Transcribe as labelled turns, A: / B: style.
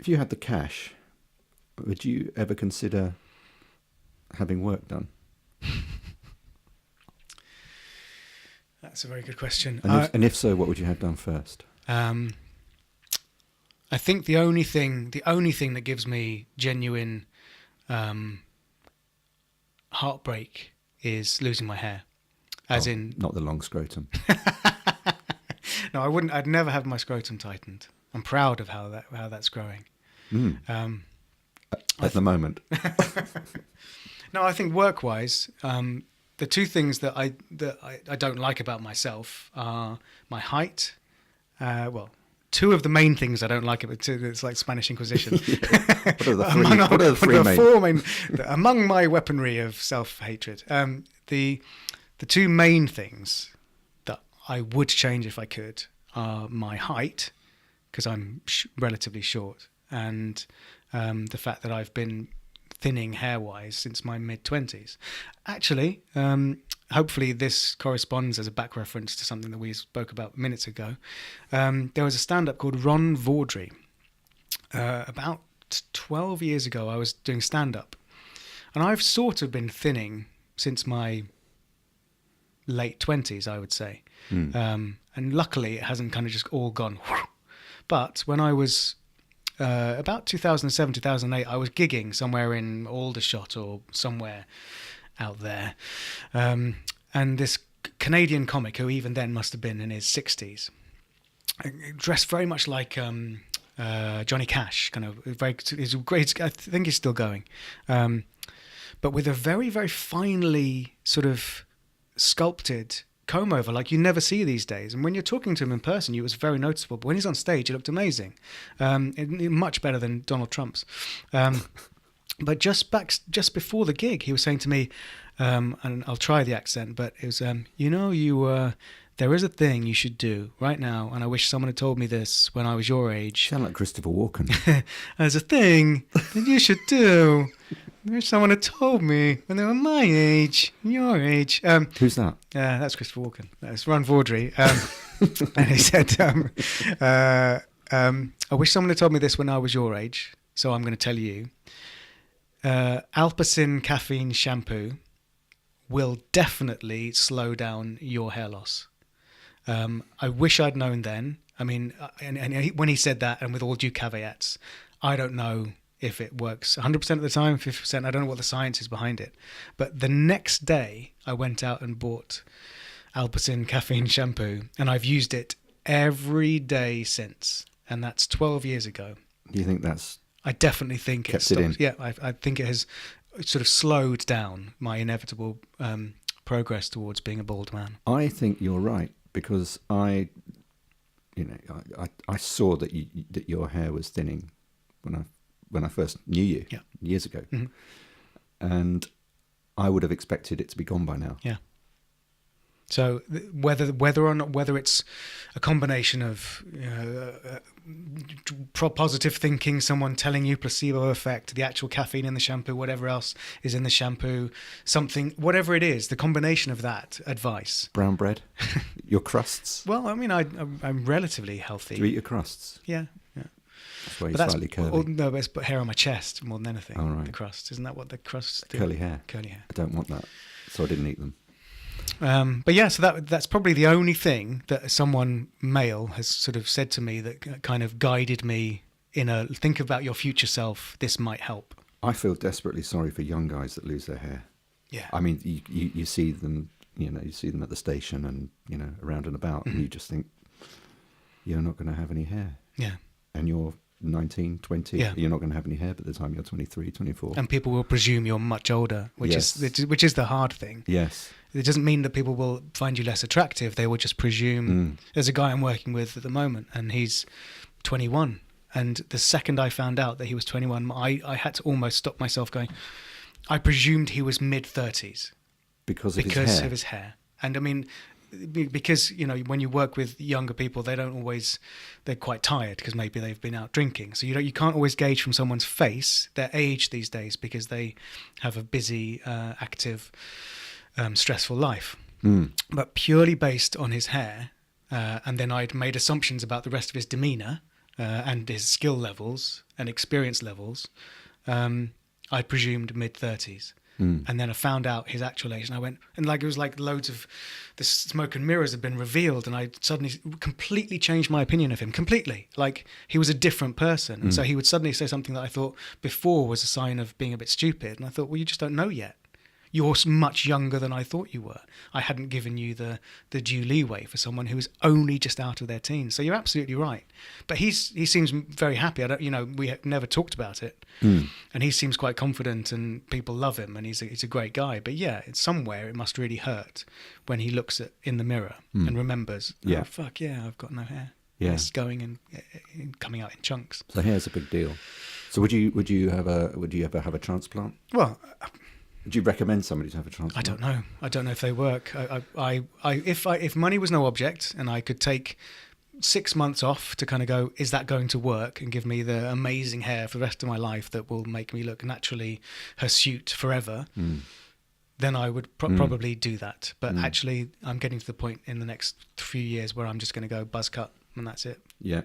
A: If you had the cash, would you ever consider having work done?
B: That's a very good question.
A: And if so, what would you have done first?
B: I think the only thing that gives me genuine heartbreak is losing my hair.
A: Not the long scrotum.
B: No, I wouldn't. I'd never have my scrotum tightened. I'm proud of how that's growing.
A: At the moment.
B: No, I think work-wise, the two things that I don't like about myself are my height. Two of the main things I don't like about it. It's like Spanish Inquisition.
A: What are the three main?
B: Among my weaponry of self-hatred, the two main things that I would change if I could are my height, because I'm relatively short, and the fact that I've been thinning hair-wise since my mid-20s. Actually, hopefully this corresponds as a back reference to something that we spoke about minutes ago. There was a stand-up called Ron Vaudrey. About 12 years ago, I was doing stand-up. And I've sort of been thinning since my late 20s, I would say. And luckily, it hasn't kind of just all gone. But when I was about 2007, 2008, I was gigging somewhere in Aldershot or somewhere out there. And this Canadian comic, who even then must have been in his 60s, dressed very much like Johnny Cash, kind of very. He's great. I think he's still going, but with a very, very finely sort of sculpted comb over, like you never see these days. And when you're talking to him in person, it was very noticeable. But when he's on stage, he looked amazing, much better than Donald Trump's. But just before the gig, he was saying to me, and I'll try the accent, but it was, there is a thing you should do right now, and I wish someone had told me this when I was your age.
A: Sound like Christopher Walken.
B: There's a thing that you should do. I wish someone had told me when they were my age, your age.
A: Who's that?
B: That's Christopher Walken. That's Ron Vaudrey. And he said, I wish someone had told me this when I was your age, so I'm going to tell you. Alpecin caffeine shampoo will definitely slow down your hair loss. I wish I'd known then. I mean, when he said that, and with all due caveats, I don't know if it works 100% of the time, 50%. I don't know what the science is behind it. But the next day, I went out and bought Alpecin caffeine shampoo, and I've used it every day since. And that's 12 years ago.
A: Do you think that's...
B: I definitely think
A: kept it in?
B: Yeah, I think it has sort of slowed down my inevitable progress towards being a bald man.
A: I think you're right, because I saw that your hair was thinning when I first knew you years ago, and I would have expected it to be gone by now.
B: Yeah. So whether it's a combination of positive thinking, someone telling you, placebo effect, the actual caffeine in the shampoo, whatever else is in the shampoo, something, whatever it is, the combination of that advice.
A: Brown bread, your crusts.
B: Well, I mean, I'm relatively healthy.
A: Do you eat your crusts?
B: Yeah.
A: That's why you're slightly curly.
B: No, it's hair on my chest more than anything.
A: Oh, right.
B: The crust, isn't that what the crusts do?
A: Curly hair.
B: Curly hair.
A: I don't want that, so I didn't eat them.
B: But yeah, so that's probably the only thing that someone male has sort of said to me that kind of guided me in think about your future self. This might help.
A: I feel desperately sorry for young guys that lose their hair.
B: Yeah.
A: I mean, you see them, you see them at the station and, around and about, and you just think, you're not going to have any hair.
B: Yeah.
A: And you're 19, 20, you're not going to have any hair by the time you're 23, 24.
B: And people will presume you're much older, which is the hard thing.
A: Yes.
B: It doesn't mean that people will find you less attractive. They will just presume. There's a guy I'm working with at the moment, and he's 21. And the second I found out that he was 21, I had to almost stop myself going. I presumed he was mid-30s.
A: Because of
B: his hair. And I mean, because, when you work with younger people, they're quite tired because maybe they've been out drinking. So you can't always gauge from someone's face their age these days because they have a busy, active, stressful life. But purely based on his hair, and then I'd made assumptions about the rest of his demeanour, and his skill levels and experience levels, I presumed mid-30s. And then I found out his actual age, and I went, and like it was like loads of the smoke and mirrors had been revealed, and I suddenly completely changed my opinion of him completely. Like he was a different person, and so he would suddenly say something that I thought before was a sign of being a bit stupid, and I thought, well, you just don't know yet. You're much younger than I thought you were. I hadn't given you the due leeway for someone who was only just out of their teens. So you're absolutely right. But he seems very happy. We have never talked about it, and he seems quite confident, and people love him, and he's a great guy. But yeah, it's somewhere it must really hurt when he looks in the mirror and remembers, oh fuck yeah, I've got no hair. Yeah, it's going and coming out in chunks.
A: So hair's a big deal. So would you ever have a transplant?
B: Well.
A: Would you recommend somebody to have a transplant?
B: I don't know. I don't know if they work. If money was no object and I could take 6 months off to kind of go, is that going to work and give me the amazing hair for the rest of my life that will make me look naturally hirsute forever, then I would probably do that. But actually, I'm getting to the point in the next few years where I'm just going to go buzz cut and that's it.
A: Yeah.